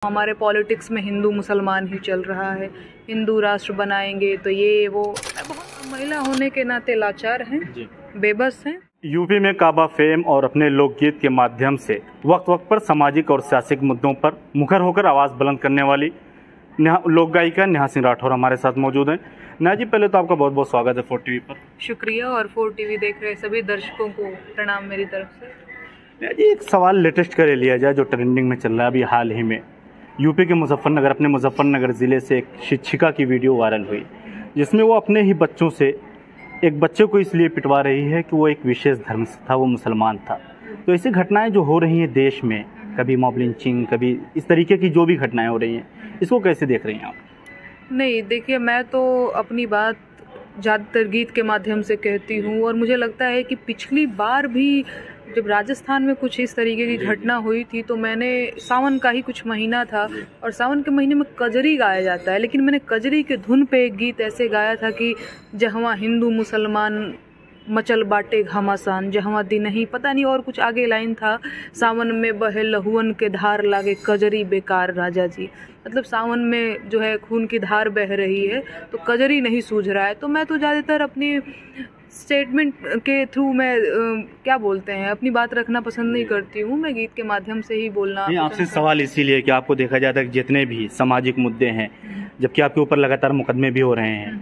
हमारे पॉलिटिक्स में हिंदू मुसलमान ही चल रहा है। हिंदू राष्ट्र बनाएंगे तो ये वो बहुत महिला होने के नाते लाचार हैं, बेबस हैं। यूपी में काबा फेम और अपने लोकगीत के माध्यम से वक्त वक्त पर सामाजिक और सियासी मुद्दों पर मुखर होकर आवाज़ बुलंद करने वाली लोक गायिका नेहा सिंह राठौर हमारे साथ मौजूद हैं। नेहा जी, पहले तो आपका बहुत बहुत स्वागत है 4 टीवी पर। शुक्रिया, और 4 टीवी देख रहे सभी दर्शकों को प्रणाम मेरी तरफ से। नेहा जी, एक सवाल लेटेस्ट कर लिया जाए जो ट्रेंडिंग में चल रहा है अभी हाल ही में। यूपी के मुजफ्फरनगर, अपने मुजफ्फरनगर ज़िले से एक शिक्षिका की वीडियो वायरल हुई जिसमें वो अपने ही बच्चों से एक बच्चे को इसलिए पिटवा रही है कि वो एक विशेष धर्म से था, वो मुसलमान था। तो ऐसी घटनाएं जो हो रही हैं देश में, कभी मॉब लिंचिंग, कभी इस तरीके की जो भी घटनाएं हो रही हैं, इसको कैसे देख रही हैं आप? नहीं, देखिए, मैं तो अपनी बात ज़्यादातर गीत के माध्यम से कहती हूँ, और मुझे लगता है कि पिछली बार भी जब राजस्थान में कुछ इस तरीके की घटना हुई थी तो मैंने, सावन का ही कुछ महीना था और सावन के महीने में कजरी गाया जाता है, लेकिन मैंने कजरी के धुन पे एक गीत ऐसे गाया था कि जहवा हिंदू मुसलमान मचल बाटे घमासान, जहवा दी नहीं, पता नहीं और कुछ आगे लाइन था, सावन में बहे लहुअन के धार लागे कजरी बेकार राजा जी। मतलब सावन में जो है खून की धार बह रही है तो कजरी नहीं सूझ रहा है। तो मैं तो ज़्यादातर अपनी स्टेटमेंट के थ्रू मैं क्या बोलते हैं, अपनी बात रखना पसंद नहीं करती हूँ। मैं गीत के माध्यम से ही बोलना। आपसे सवाल इसीलिए कि आपको देखा जाता है कि जितने भी सामाजिक मुद्दे हैं, जबकि आपके ऊपर लगातार मुकदमे भी हो रहे हैं,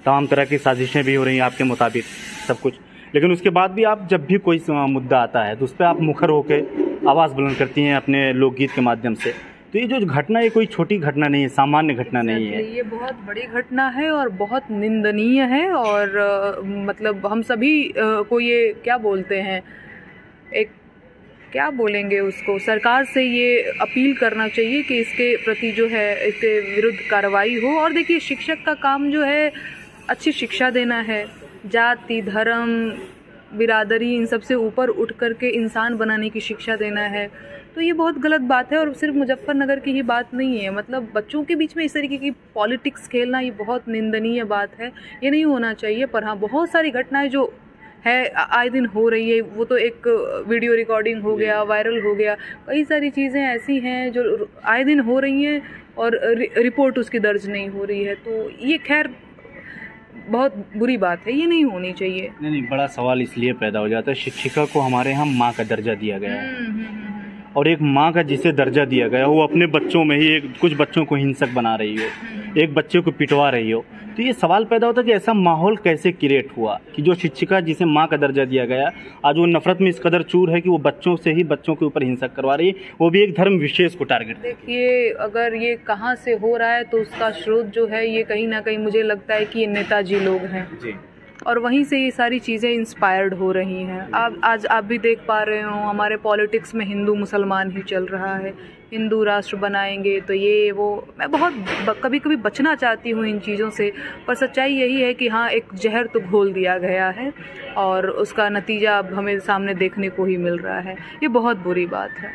तमाम तरह की साजिशें भी हो रही हैं आपके मुताबिक सब कुछ, लेकिन उसके बाद भी आप जब भी कोई मुद्दा आता है तो उस पर आप मुखर होकर आवाज़ बुलंद करती हैं अपने लोकगीत के माध्यम से। तो ये जो घटना है कोई छोटी घटना नहीं है, सामान्य घटना नहीं है, ये बहुत बड़ी घटना है और बहुत निंदनीय है। और मतलब हम सभी को ये क्या बोलते हैं, एक क्या बोलेंगे उसको, सरकार से ये अपील करना चाहिए कि इसके प्रति जो है इसके विरुद्ध कार्रवाई हो। और देखिए, शिक्षक का काम जो है अच्छी शिक्षा देना है, जाति धर्म बिरादरी इन सबसे ऊपर उठ करके इंसान बनाने की शिक्षा देना है। तो ये बहुत गलत बात है, और सिर्फ मुजफ्फरनगर की ही बात नहीं है। मतलब बच्चों के बीच में इस तरीके की पॉलिटिक्स खेलना ये बहुत निंदनीय बात है, ये नहीं होना चाहिए। पर हाँ, बहुत सारी घटनाएं जो है आए दिन हो रही है, वो तो एक वीडियो रिकॉर्डिंग हो गया, वायरल हो गया, कई सारी चीज़ें ऐसी हैं जो आए दिन हो रही हैं और रिपोर्ट उसकी दर्ज नहीं हो रही है। तो ये खैर बहुत बुरी बात है, ये नहीं होनी चाहिए। नहीं, बड़ा सवाल इसलिए पैदा हो जाता है, शिक्षिका को हमारे यहाँ माँ का दर्जा दिया गया है, और एक माँ का जिसे दर्जा दिया गया वो अपने बच्चों में ही कुछ बच्चों को हिंसक बना रही हो, एक बच्चे को पिटवा रही हो। तो ये सवाल पैदा होता है कि ऐसा माहौल कैसे क्रिएट हुआ कि जो शिक्षिका जिसे माँ का दर्जा दिया गया आज वो नफरत में इस कदर चूर है कि वो बच्चों से ही बच्चों के ऊपर हिंसक करवा रही है, वो भी एक धर्म विशेष को टारगेट। देखिए, अगर ये कहाँ से हो रहा है तो उसका स्रोत जो है ये कहीं ना कहीं मुझे लगता है कि ये नेताजी लोग हैं जी, और वहीं से ये सारी चीज़ें इंस्पायर्ड हो रही हैं। आज आप भी देख पा रहे हो, हमारे पॉलिटिक्स में हिंदू मुसलमान ही चल रहा है। हिंदू राष्ट्र बनाएंगे तो ये वो, मैं बहुत कभी कभी बचना चाहती हूँ इन चीज़ों से, पर सच्चाई यही है कि हाँ, एक जहर तो घोल दिया गया है और उसका नतीजा अब हमें सामने देखने को ही मिल रहा है। ये बहुत बुरी बात है।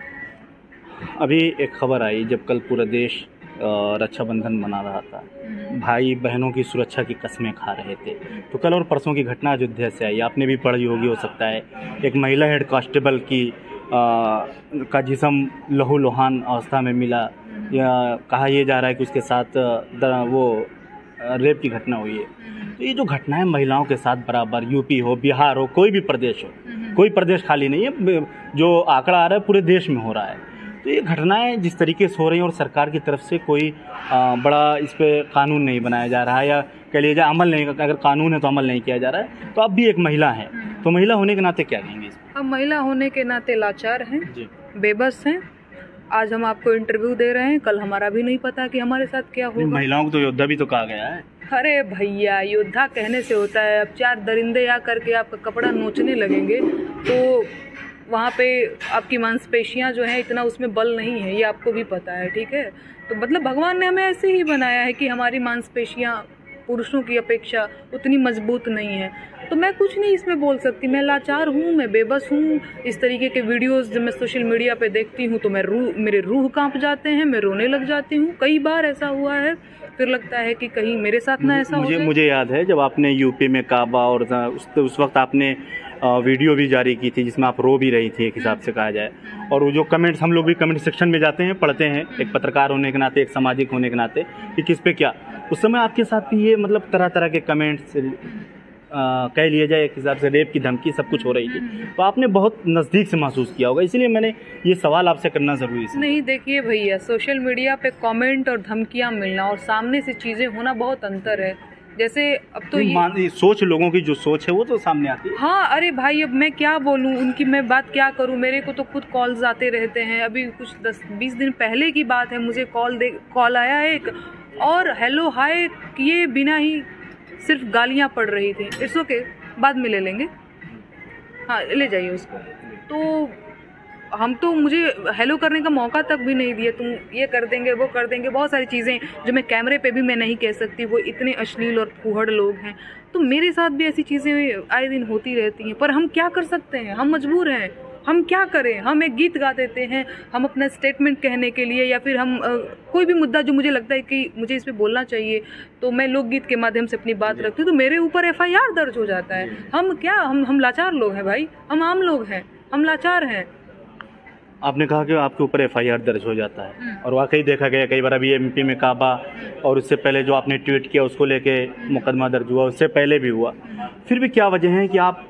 अभी एक खबर आई, जब कल पूरा देश रक्षाबंधन मना रहा था, भाई बहनों की सुरक्षा की कस्में खा रहे थे, तो कल और परसों की घटना अयोध्या से आई, आपने भी पढ़ी होगी हो सकता है। एक महिला हेड कांस्टेबल की का जिस्म लहूलुहान अवस्था में मिला, या कहा यह जा रहा है कि उसके साथ वो रेप की घटना हुई है। तो ये जो घटनाएं महिलाओं के साथ बराबर, यूपी हो, बिहार हो, कोई भी प्रदेश हो, कोई प्रदेश खाली नहीं है, जो आंकड़ा आ रहा है पूरे देश में हो रहा है। तो ये घटनाएं जिस तरीके से हो रही हैं और सरकार की तरफ से कोई बड़ा इस पर कानून नहीं बनाया जा रहा है, या कह लीजिए अमल नहीं, अगर कानून है तो अमल नहीं किया जा रहा है। तो आप भी एक महिला हैं, तो महिला होने के नाते क्या कहेंगे? हम महिला होने के नाते लाचार हैं, बेबस हैं। आज हम आपको इंटरव्यू दे रहे हैं, कल हमारा भी नहीं पता कि हमारे साथ क्या होगा। महिलाओं को तो योद्धा भी तो कहा गया है। अरे भैया, योद्धा कहने से होता है? अब 4 दरिंदे आ करके आपका कपड़ा नोचने लगेंगे तो वहाँ पे आपकी मांसपेशियाँ जो हैं, इतना उसमें बल नहीं है, ये आपको भी पता है, ठीक है। तो मतलब भगवान ने हमें ऐसे ही बनाया है कि हमारी मांसपेशियाँ पुरुषों की अपेक्षा उतनी मजबूत नहीं है। तो मैं कुछ नहीं इसमें बोल सकती, मैं लाचार हूँ, मैं बेबस हूँ। इस तरीके के वीडियोस जब मैं सोशल मीडिया पे देखती हूँ तो मेरे रूह कांप जाते हैं, मैं रोने लग जाती हूँ। कई बार ऐसा हुआ है, फिर लगता है कि कहीं मेरे साथ ना ऐसा हो जाए। मुझे याद है जब आपने यूपी में काबा और उस वक्त आपने वीडियो भी जारी की थी जिसमें आप रो भी रही थी एक हिसाब से कहा जाए। और वो जो कमेंट्स, हम लोग भी कमेंट सेक्शन में जाते हैं, पढ़ते हैं एक पत्रकार होने के नाते, एक सामाजिक होने के नाते, कि किस पे क्या, उस समय आपके साथ भी ये मतलब तरह तरह के कमेंट्स कह लिया जाए एक हिसाब से रेप की धमकी सब कुछ हो रही थी, तो आपने बहुत नज़दीक से महसूस किया होगा, इसीलिए मैंने ये सवाल आपसे करना ज़रूरी है। नहीं देखिए भैया, सोशल मीडिया पे कमेंट और धमकियां मिलना और सामने से चीज़ें होना बहुत अंतर है। जैसे अब तो ये सोच, लोगों की जो सोच है वो तो सामने आती है। हाँ, अरे भाई अब मैं क्या बोलूँ, उनकी मैं बात क्या करूँ, मेरे को तो खुद कॉल्स आते रहते हैं। अभी कुछ 10-20 दिन पहले की बात है, मुझे कॉल आया एक, और हेलो हाय किए बिना ही सिर्फ गालियाँ पड़ रही थी। इट्स ओके, बाद में ले लेंगे, हाँ ले जाइए उसको। तो हम तो, मुझे हेलो करने का मौका तक भी नहीं दिया, तुम ये कर देंगे वो कर देंगे, बहुत सारी चीज़ें जो मैं कैमरे पे भी मैं नहीं कह सकती, वो इतने अश्लील और फूहड़ लोग हैं। तो मेरे साथ भी ऐसी चीज़ें आए दिन होती रहती हैं, पर हम क्या कर सकते हैं, हम मजबूर हैं, हम क्या करें। हम एक गीत गा देते हैं, हम अपना स्टेटमेंट कहने के लिए, या फिर हम कोई भी मुद्दा जो मुझे लगता है कि मुझे इस पे बोलना चाहिए, तो मैं लोकगीत के माध्यम से अपनी बात रखती हूँ, तो मेरे ऊपर FIR दर्ज हो जाता है। हम क्या, हम लाचार लोग हैं भाई, हम आम लोग हैं, हम लाचार हैं। आपने कहा कि आपके ऊपर FIR दर्ज हो जाता है, और वाकई देखा गया कई बार, अभी MP में काबा, और उससे पहले जो आपने ट्वीट किया उसको लेके मुकदमा दर्ज हुआ, उससे पहले भी हुआ। फिर भी क्या वजह है कि आप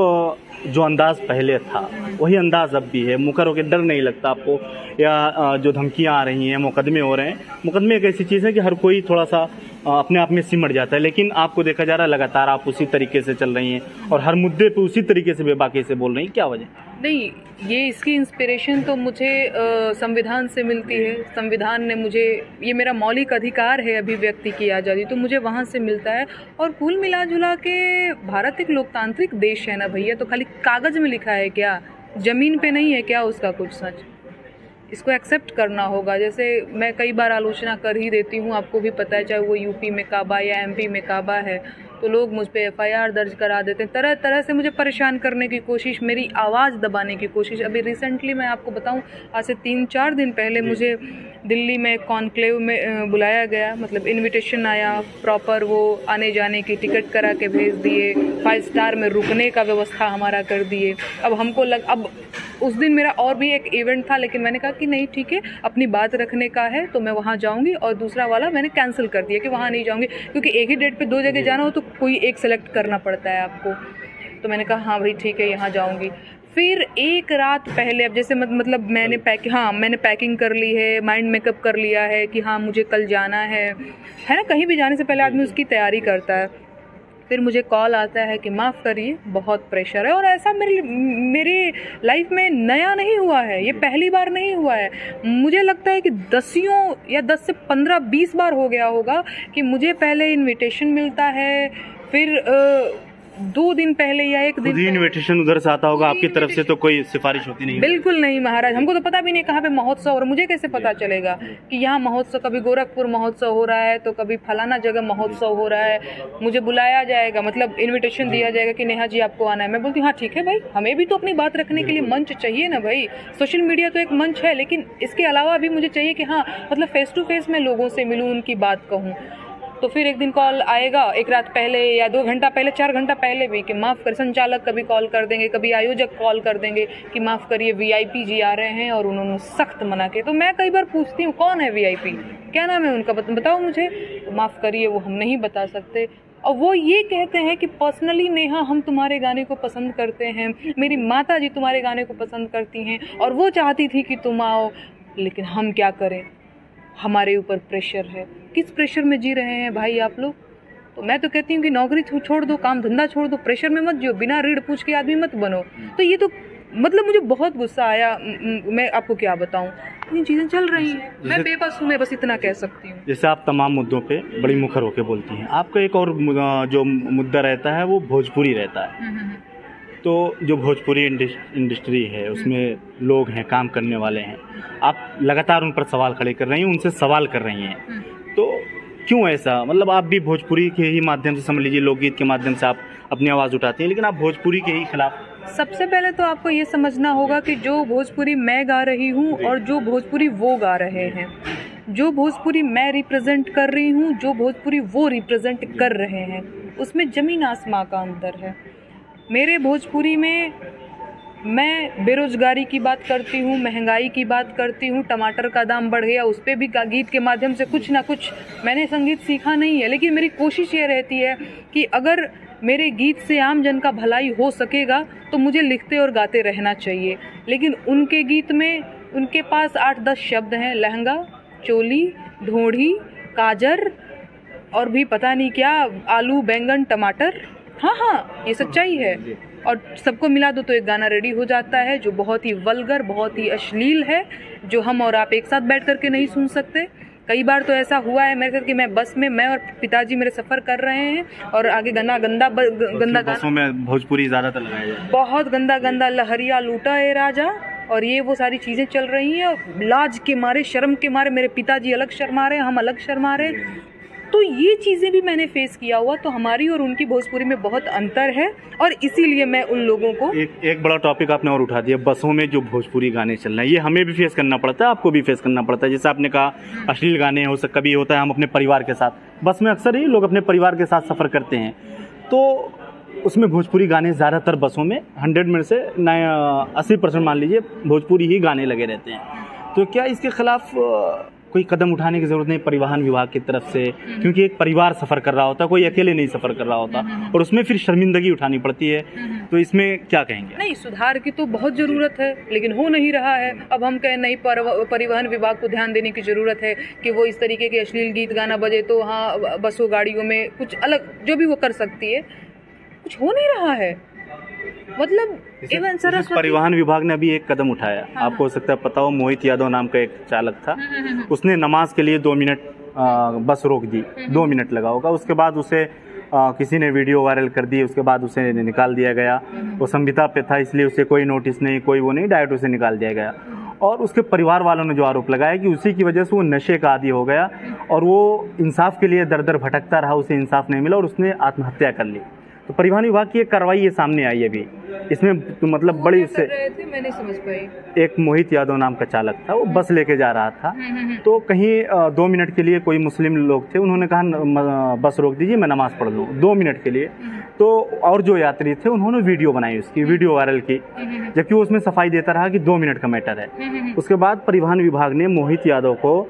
जो अंदाज पहले था वही अंदाज अब भी है, मुकर होकर डर नहीं लगता आपको, या जो धमकियां आ रही हैं, मुकदमे हो रहे हैं, मुकदमे एक ऐसी चीज़ है कि हर कोई थोड़ा सा अपने आप में सिमट जाता है, लेकिन आपको देखा जा रहा है लगातार आप उसी तरीके से चल रही हैं और हर मुद्दे पे उसी तरीके से बेबाकी से बोल रही हैं, क्या वजह? नहीं, ये इसकी इंस्पिरेशन तो मुझे संविधान से मिलती है। संविधान ने मुझे, ये मेरा मौलिक अधिकार है अभिव्यक्ति की आज़ादी, तो मुझे वहाँ से मिलता है। और कुल मिला जुला के भारत एक लोकतांत्रिक देश है ना भैया, तो खाली कागज़ में लिखा है क्या, ज़मीन पे नहीं है क्या उसका कुछ सच, इसको एक्सेप्ट करना होगा। जैसे मैं कई बार आलोचना कर ही देती हूँ, आपको भी पता है, चाहे वो यूपी में काबा या MP में काबा है, तो लोग मुझ पे FIR दर्ज करा देते हैं, तरह तरह से मुझे परेशान करने की कोशिश, मेरी आवाज़ दबाने की कोशिश। अभी रिसेंटली मैं आपको बताऊं, आज से 3-4 दिन पहले मुझे दिल्ली में कॉन्क्लेव में बुलाया गया, मतलब इनविटेशन आया प्रॉपर, वो आने जाने की टिकट करा के भेज दिए, 5 स्टार में रुकने का व्यवस्था हमारा कर दिए। अब हमको अब उस दिन मेरा और भी एक इवेंट था, लेकिन मैंने कहा कि नहीं ठीक है, अपनी बात रखने का है तो मैं वहाँ जाऊँगी, और दूसरा वाला मैंने कैंसिल कर दिया कि वहाँ नहीं जाऊँगी, क्योंकि एक ही डेट पे 2 जगह जाना हो तो कोई एक सेलेक्ट करना पड़ता है आपको। तो मैंने कहा हाँ भाई ठीक है, यहाँ जाऊँगी। फिर एक रात पहले, अब जैसे मतलब मैंने पैकिंग कर ली है, माइंड मेकअप कर लिया है कि हाँ मुझे कल जाना है ना, कहीं भी जाने से पहले आदमी उसकी तैयारी करता है। फिर मुझे कॉल आता है कि माफ़ करिए बहुत प्रेशर है, और ऐसा मेरी लाइफ में नया नहीं हुआ है, ये पहली बार नहीं हुआ है। मुझे लगता है कि 10 से 15-20 बार हो गया होगा कि मुझे पहले इनविटेशन मिलता है, फिर 2 दिन पहले या 1 दिन इनविटेशन उधर से आता होगा, आपकी तरफ से तो कोई सिफारिश होती नहीं? बिल्कुल नहीं महाराज, हमको तो पता भी नहीं कहाँ पे महोत्सव, और मुझे कैसे पता चलेगा कि यहाँ महोत्सव, कभी गोरखपुर महोत्सव हो रहा है तो कभी फलाना जगह महोत्सव हो रहा है। मुझे बुलाया जाएगा, मतलब इन्विटेशन दिया जाएगा कि नेहा जी आपको आना है, मैं बोलती हूँ हाँ ठीक है भाई, हमें भी तो अपनी बात रखने के लिए मंच चाहिए ना भाई। सोशल मीडिया तो एक मंच है, लेकिन इसके अलावा भी मुझे चाहिए कि हाँ मतलब फेस टू फेस मैं लोगों से मिलूँ, उनकी बात कहूँ। तो फिर एक दिन कॉल आएगा, एक रात पहले या 2 घंटा पहले, 4 घंटा पहले भी, कि माफ़ कर, संचालक कभी कॉल कर देंगे, कभी आयोजक कॉल कर देंगे कि माफ़ करिए VIP जी आ रहे हैं और उन्होंने सख्त मना किया। तो मैं कई बार पूछती हूँ कौन है VIP, क्या नाम है उनका, बताओ मुझे। तो माफ़ करिए वो हम नहीं बता सकते, और वो ये कहते हैं कि पर्सनली नेहा हम तुम्हारे गाने को पसंद करते हैं, मेरी माता जी तुम्हारे गाने को पसंद करती हैं और वो चाहती थी कि तुम आओ, लेकिन हम क्या करें, हमारे ऊपर प्रेशर है। किस प्रेशर में जी रहे हैं भाई आप लोग? तो मैं तो कहती हूँ कि नौकरी छोड़ दो, काम धंधा छोड़ दो, प्रेशर में मत जियो, बिना रीढ़ पूछ के आदमी मत बनो। तो ये तो मतलब मुझे बहुत गुस्सा आया, मैं आपको क्या बताऊँ, इतनी चीज़ें चल रही हैं, मैं बेबस हूँ, मैं बस इतना कह सकती हूँ। जैसे आप तमाम मुद्दों पे बड़ी मुखर होकर बोलती हैं, आपका एक और जो मुद्दा रहता है वो भोजपुरी रहता है। तो जो भोजपुरी इंडस्ट्री है उसमें लोग हैं, काम करने वाले हैं, आप लगातार उन पर सवाल खड़े कर रही हैं, उनसे सवाल कर रही हैं, तो क्यों ऐसा? मतलब आप भी भोजपुरी के ही माध्यम से, समझ लीजिए लोकगीत के माध्यम से आप अपनी आवाज़ उठाती हैं, लेकिन आप भोजपुरी के ही खिलाफ। सबसे पहले तो आपको ये समझना होगा कि जो भोजपुरी मैं गा रही हूँ और जो भोजपुरी वो गा रहे हैं, जो भोजपुरी मैं रिप्रेजेंट कर रही हूँ, जो भोजपुरी वो रिप्रेजेंट कर रहे हैं, उसमें ज़मीन आसमां का अंतर है। मेरे भोजपुरी में मैं बेरोजगारी की बात करती हूँ, महंगाई की बात करती हूँ, टमाटर का दाम बढ़ गया, उस पर भी गीत के माध्यम से कुछ ना कुछ मैंने संगीत सीखा नहीं है, लेकिन मेरी कोशिश ये रहती है कि अगर मेरे गीत से आम जन का भलाई हो सकेगा तो मुझे लिखते और गाते रहना चाहिए। लेकिन उनके गीत में उनके पास 8-10 शब्द हैं, लहंगा, चोली, ढोढ़ी, काजर और भी पता नहीं क्या, आलू, बैंगन, टमाटर। हाँ, ये सच्चाई है। और सबको मिला दो तो एक गाना रेडी हो जाता है जो बहुत ही वल्गर, बहुत ही अश्लील है, जो हम और आप एक साथ बैठ करके नहीं सुन सकते। कई बार तो ऐसा हुआ है मेरे साथ कि मैं बस में, मैं और पिताजी मेरे सफ़र कर रहे हैं और आगे गंदा बसों में भोजपुरी ज़्यादातर लगाया जाए, बहुत गंदा लहरिया लूटा है राजा, और ये वो सारी चीज़ें चल रही हैं। और लाज के मारे, शर्म के मारे मेरे पिताजी अलग शर्मा रहे हैं, हम अलग शर्मा रहे हैं। तो ये चीज़ें भी मैंने फेस किया हुआ, तो हमारी और उनकी भोजपुरी में बहुत अंतर है और इसीलिए मैं उन लोगों को एक बड़ा टॉपिक आपने और उठा दिया, बसों में जो भोजपुरी गाने चल रहे हैं, ये हमें भी फेस करना पड़ता है, आपको भी फेस करना पड़ता है। जैसे आपने कहा अश्लील गाने हो सकता, कभी होता है हम अपने परिवार के साथ बस में, अक्सर ही लोग अपने परिवार के साथ सफ़र करते हैं, तो उसमें भोजपुरी गाने ज़्यादातर बसों में 100 में से 80% मान लीजिए भोजपुरी ही गाने लगे रहते हैं। तो क्या इसके खिलाफ कोई कदम उठाने की ज़रूरत नहीं परिवहन विभाग की तरफ से? क्योंकि एक परिवार सफ़र कर रहा होता, कोई अकेले नहीं सफ़र कर रहा होता और उसमें फिर शर्मिंदगी उठानी पड़ती है, तो इसमें क्या कहेंगे? नहीं, सुधार की तो बहुत ज़रूरत है, लेकिन हो नहीं रहा है। अब हम कहें नहीं, परिवहन विभाग को ध्यान देने की ज़रूरत है कि वो इस तरीके के अश्लील गीत गाना बजे तो हाँ, बसों गाड़ियों में कुछ अलग जो भी वो कर सकती है, कुछ हो नहीं रहा है। मतलब इवन सरस्वती परिवहन विभाग ने अभी एक कदम उठाया, आपको हो सकता है पता हो, मोहित यादव नाम का एक चालक था, उसने नमाज के लिए 2 मिनट बस रोक दी, 2 मिनट लगा होगा, उसके बाद उसे किसी ने वीडियो वायरल कर दी, उसके बाद उसे निकाल दिया गया। वो संविदा पे था इसलिए उसे कोई नोटिस नहीं, कोई वो नहीं, डायरेक्ट उसे निकाल दिया गया। और उसके परिवार वालों ने जो आरोप लगाया कि उसी की वजह से वो नशे का आदी हो गया और वो इंसाफ के लिए दर दर भटकता रहा, उसे इंसाफ नहीं मिला और उसने आत्महत्या कर ली। तो परिवहन विभाग की एक कार्रवाई ये सामने आई अभी, इसमें तो मतलब बड़ी उससे मैं नहीं समझ पाई। एक मोहित यादव नाम का चालक था, वो बस लेके जा रहा था, तो कहीं 2 मिनट के लिए कोई मुस्लिम लोग थे, उन्होंने कहा बस रोक दीजिए, मैं नमाज पढ़ लूँ 2 मिनट के लिए। तो और जो यात्री थे उन्होंने वीडियो बनाई, उसकी वीडियो वायरल की, जबकि वो उसमें सफाई देता रहा कि 2 मिनट का मैटर है। उसके बाद परिवहन विभाग ने मोहित यादव को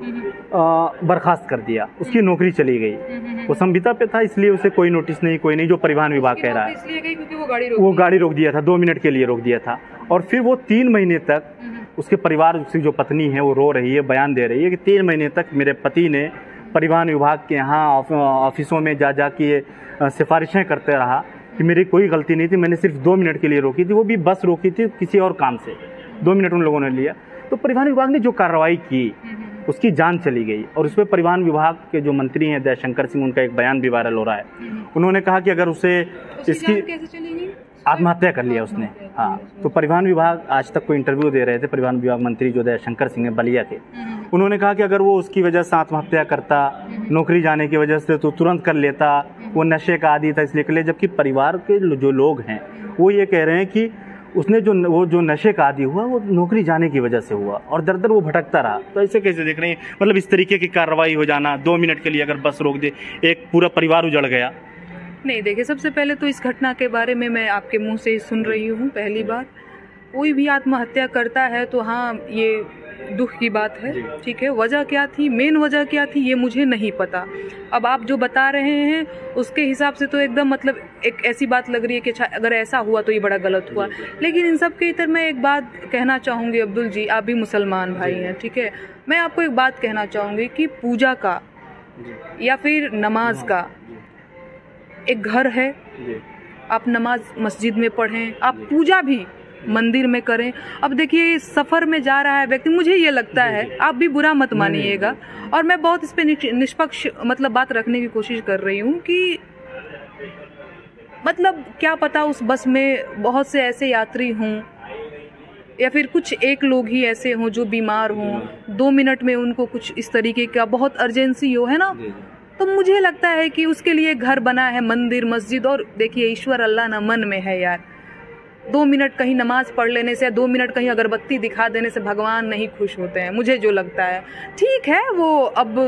बर्खास्त कर दिया, उसकी नौकरी चली गई। वो संविदा पे था इसलिए उसे कोई नोटिस नहीं, कोई नहीं, जो परिवहन विभाग कह रहा है। क्योंकि वो गाड़ी रोक दिया था, 2 मिनट के लिए रोक दिया था। और फिर वो 3 महीने तक उसके परिवार, उसकी जो पत्नी है वो रो रही है, बयान दे रही है कि 3 महीने तक मेरे पति ने परिवहन विभाग के यहाँ ऑफिसों में जा के सिफारिशें करते रहा कि मेरी कोई गलती नहीं थी, मैंने सिर्फ 2 मिनट के लिए रोकी थी, वो भी बस रोकी थी किसी और काम से, 2 मिनट उन लोगों ने लिया। तो परिवहन विभाग ने जो कार्रवाई की उसकी जान चली गई और उस पर परिवहन विभाग के जो मंत्री हैं दयाशंकर सिंह, उनका एक बयान भी वायरल हो रहा है। उन्होंने कहा कि अगर उसे इसकी आत्महत्या कर लिया उसने, हाँ। तो परिवहन विभाग आज तक कोई इंटरव्यू दे रहे थे, परिवहन विभाग मंत्री जो दयाशंकर सिंह है बलिया के, उन्होंने कहा कि अगर वो उसकी वजह से आत्महत्या करता, नौकरी जाने की वजह से, तो तुरंत कर लेता, वो नशे का आदी था इसलिए कर लिया। जबकि परिवार के जो लोग हैं वो ये कह रहे हैं कि उसने जो नशे का आदी हुआ वो नौकरी जाने की वजह से हुआ और दर दर वो भटकता रहा। तो ऐसे कैसे देख रहे हैं, मतलब इस तरीके की कार्रवाई हो जाना, 2 मिनट के लिए अगर बस रोक दे, एक पूरा परिवार उजड़ गया। नहीं, देखिए, सबसे पहले तो इस घटना के बारे में मैं आपके मुंह से ही सुन रही हूँ पहली बार। कोई भी आत्महत्या करता है तो हाँ, ये दुख की बात है, ठीक है। वजह क्या थी, मेन वजह क्या थी, ये मुझे नहीं पता। अब आप जो बता रहे हैं उसके हिसाब से तो एकदम मतलब एक ऐसी बात लग रही है कि अगर ऐसा हुआ तो ये बड़ा गलत हुआ। लेकिन इन सब के इतर मैं एक बात कहना चाहूँगी, अब्दुल जी, आप भी मुसलमान भाई हैं, ठीक है। मैं आपको एक बात कहना चाहूँगी कि पूजा का या फिर नमाज का एक घर है, आप नमाज मस्जिद में पढ़ें, आप पूजा भी मंदिर में करें। अब देखिए, सफ़र में जा रहा है व्यक्ति, मुझे ये लगता है, आप भी बुरा मत मानिएगा, और मैं बहुत इस पे निष्पक्ष मतलब बात रखने की कोशिश कर रही हूँ कि मतलब क्या पता उस बस में बहुत से ऐसे यात्री हों या फिर कुछ एक लोग ही ऐसे हों जो बीमार हों, 2 मिनट में उनको कुछ इस तरीके का बहुत अर्जेंसी हो, है ना। तो मुझे लगता है कि उसके लिए घर बना है, मंदिर मस्जिद। और देखिए, ईश्वर अल्लाह ना मन में है यार। 2 मिनट कहीं नमाज पढ़ लेने से, 2 मिनट कहीं अगरबत्ती दिखा देने से भगवान नहीं खुश होते हैं, मुझे जो लगता है। ठीक है, वो अब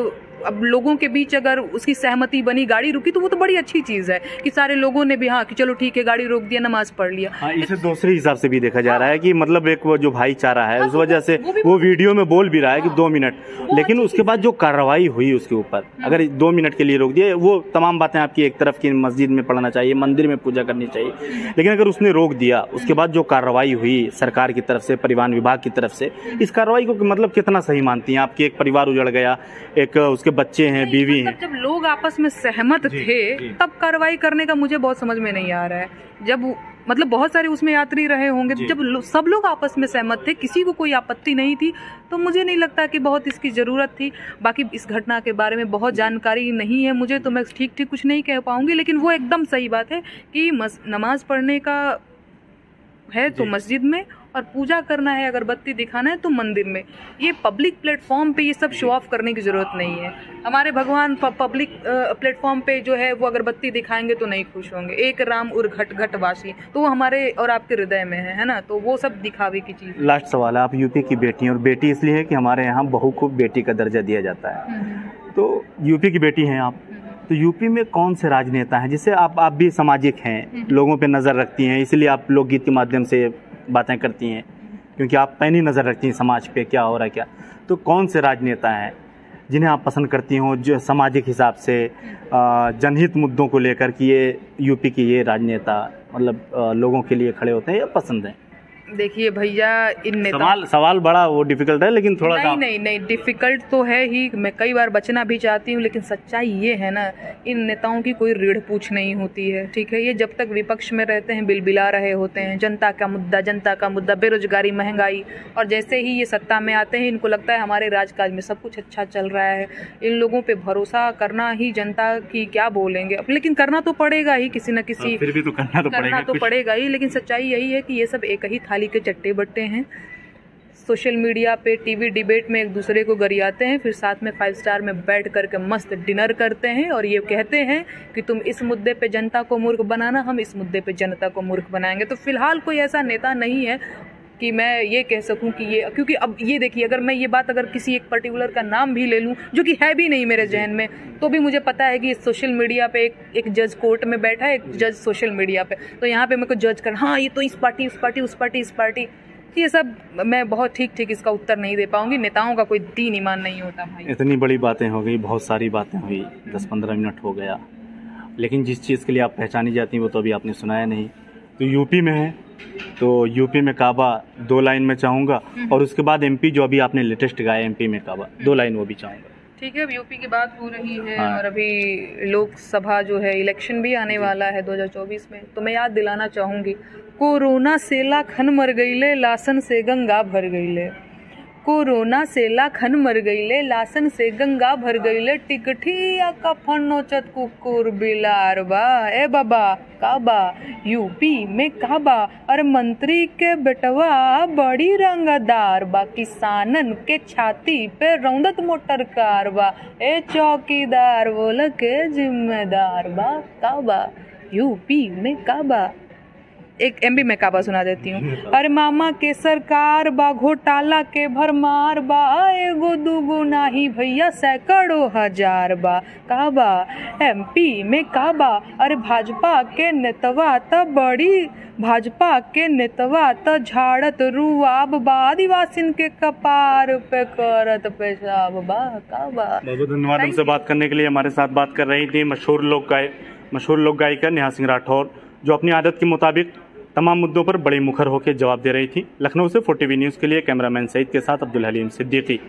अब लोगों के बीच अगर उसकी सहमति बनी, गाड़ी रुकी, तो वो तो बड़ी अच्छी चीज़ है कि सारे लोगों ने भी हाँ कि चलो ठीक है गाड़ी रोक दिया, नमाज पढ़ लिया। हाँ, इसे दूसरे हिसाब से भी देखा जा रहा है कि मतलब एक वो जो भाईचारा है उस वजह से वो वीडियो में बोल भी रहा है कि 2 मिनट, लेकिन उसके बाद जो कार्रवाई हुई उसके ऊपर, अगर 2 मिनट के लिए रोक दिया, वो तमाम बातें आपकी एक तरफ की मस्जिद में पढ़ना चाहिए, मंदिर में पूजा करनी चाहिए, लेकिन अगर उसने रोक दिया उसके बाद जो कार्रवाई हुई सरकार की तरफ से, परिवहन विभाग की तरफ से, इस कार्रवाई को मतलब कितना सही मानती हैं? आपकी एक परिवार उजड़ गया, एक उसके बच्चे हैं, बीवी हैं, जब लोग आपस में सहमत थे तब कार्रवाई करने का मुझे बहुत समझ में नहीं आ रहा है। जब मतलब बहुत सारे उसमें यात्री रहे होंगे, जब सब लोग आपस में सहमत थे, किसी को कोई आपत्ति नहीं थी, तो मुझे नहीं लगता कि बहुत इसकी ज़रूरत थी। बाकी इस घटना के बारे में बहुत जानकारी नहीं है मुझे, तो मैं ठीक कुछ नहीं कह पाऊंगी, लेकिन वो एकदम सही बात है कि नमाज पढ़ने का है तो मस्जिद में, और पूजा करना है, अगरबत्ती दिखाना है तो मंदिर में। ये पब्लिक प्लेटफॉर्म पे ये सब शो ऑफ करने की ज़रूरत नहीं है। हमारे भगवान पब्लिक प्लेटफॉर्म पे जो है वो अगरबत्ती दिखाएंगे तो नहीं खुश होंगे। एक राम उर घट घट वासी, तो वो हमारे और आपके हृदय में है ना, तो वो सब दिखावे की चीज़। लास्ट सवाल है, आप यूपी की बेटी हैं, और बेटी इसलिए है कि हमारे यहाँ बहू को बेटी का दर्जा दिया जाता है, तो यूपी की बेटी हैं आप, तो यूपी में कौन से राजनेता हैं जिससे आप भी सामाजिक हैं, लोगों पे नज़र रखती हैं, इसलिए आप लोकगीत के माध्यम से बातें करती हैं, क्योंकि आप पैनी नज़र रखती हैं समाज पे क्या हो रहा है क्या, तो कौन से राजनेता हैं जिन्हें आप पसंद करती हो, जो सामाजिक हिसाब से जनहित मुद्दों को लेकर कि ये यूपी के ये राजनेता मतलब लोगों के लिए खड़े होते हैं या पसंद हैं? देखिए भैया, इन नेताओं सवाल बड़ा वो डिफिकल्ट है, लेकिन थोड़ा नहीं डिफिकल्ट तो है ही, मैं कई बार बचना भी चाहती हूँ, लेकिन सच्चाई ये है ना, इन नेताओं की कोई रीढ़ पूछ नहीं होती है, ठीक है। ये जब तक विपक्ष में रहते हैं बिलबिला रहे होते हैं, जनता का मुद्दा, बेरोजगारी, महंगाई, और जैसे ही ये सत्ता में आते हैं इनको लगता है हमारे राजकाज में सब कुछ अच्छा चल रहा है। इन लोगों पे भरोसा करना ही जनता की क्या बोलेंगे, लेकिन करना तो पड़ेगा ही, किसी न किसी फिर भी तो करना तो पड़ेगा ही। लेकिन सच्चाई यही है कि ये सब एक ही थाली के चट्टे बट्टे हैं। सोशल मीडिया पे, टीवी डिबेट में एक दूसरे को गरियाते हैं, फिर साथ में 5 स्टार में बैठ करके मस्त डिनर करते हैं और ये कहते हैं कि तुम इस मुद्दे पे जनता को मूर्ख बनाना, हम इस मुद्दे पे जनता को मूर्ख बनाएंगे। तो फिलहाल कोई ऐसा नेता नहीं है कि मैं ये कह सकूं कि ये, क्योंकि अब ये देखिए, अगर मैं ये बात अगर किसी एक पर्टिकुलर का नाम भी ले लूं जो कि है भी नहीं मेरे जहन में, तो भी मुझे पता है कि सोशल मीडिया पे एक जज कोर्ट में बैठा है, एक जज सोशल मीडिया पे, तो यहाँ पे मेरे को जज कर, हाँ ये तो इस पार्टी, उस पार्टी, ये सब मैं बहुत ठीक इसका उत्तर नहीं दे पाऊंगी। नेताओं का कोई दीन ईमान नहीं होता भाई। इतनी बड़ी बातें हो गई, बहुत सारी बातें हुई, 10-15 मिनट हो गया, लेकिन जिस चीज़ के लिए आप पहचानी जाती हैं वो तो अभी आपने सुनाया नहीं। तो यूपी में है, तो यूपी में काबा 2 लाइन में चाहूँगा, और उसके बाद एमपी जो अभी आपने लेटेस्ट गाया एमपी में काबा 2 लाइन वो भी चाहूँगा। ठीक है, अब यूपी की बात हो रही है और अभी लोकसभा जो है इलेक्शन भी आने वाला है 2024 में, तो मैं याद दिलाना चाहूँगी, कोरोना से लाखन मर गईले, लासन से गंगा भर गईले। कोरोना से लाखन मर गईले, लासन से गंगा भर गईले, टिकठिया कफन नोचत कुकुर बिलार बा। ए बाबा काबा यूपी में काबा, अरे मंत्री के बेटवा बड़ी रंगदार बा, किसानन के छाती पे रौंदत मोटर कार बा। ए चौकीदार बोल के जिम्मेदार बा, काबा यूपी में काबा। एक एमपी में काबा सुना देती हूँ। अरे मामा के सरकार बा, घोटाला के भरमार बा, एगो दूगो नाही भैया सैकड़ों हजार बा, काबा एमपी में काबा। अरे भाजपा के नेतवा त बड़ी, भाजपा के नेतवा त झाड़त रुआब बा, आदिवासिन के कपार पे करत पेशाब बा, काबा। बहुत धन्यवाद हमसे बात करने के लिए। हमारे साथ बात कर रही थी मशहूर लोक गायिका नेहा सिंह राठौर, जो अपनी आदत के मुताबिक तमाम मुद्दों पर बड़ी मुखर होकर जवाब दे रही थी। लखनऊ से 4TV न्यूज़ के लिए कैमरामैन सईद के साथ अब्दुल हलीम सिद्दीकी।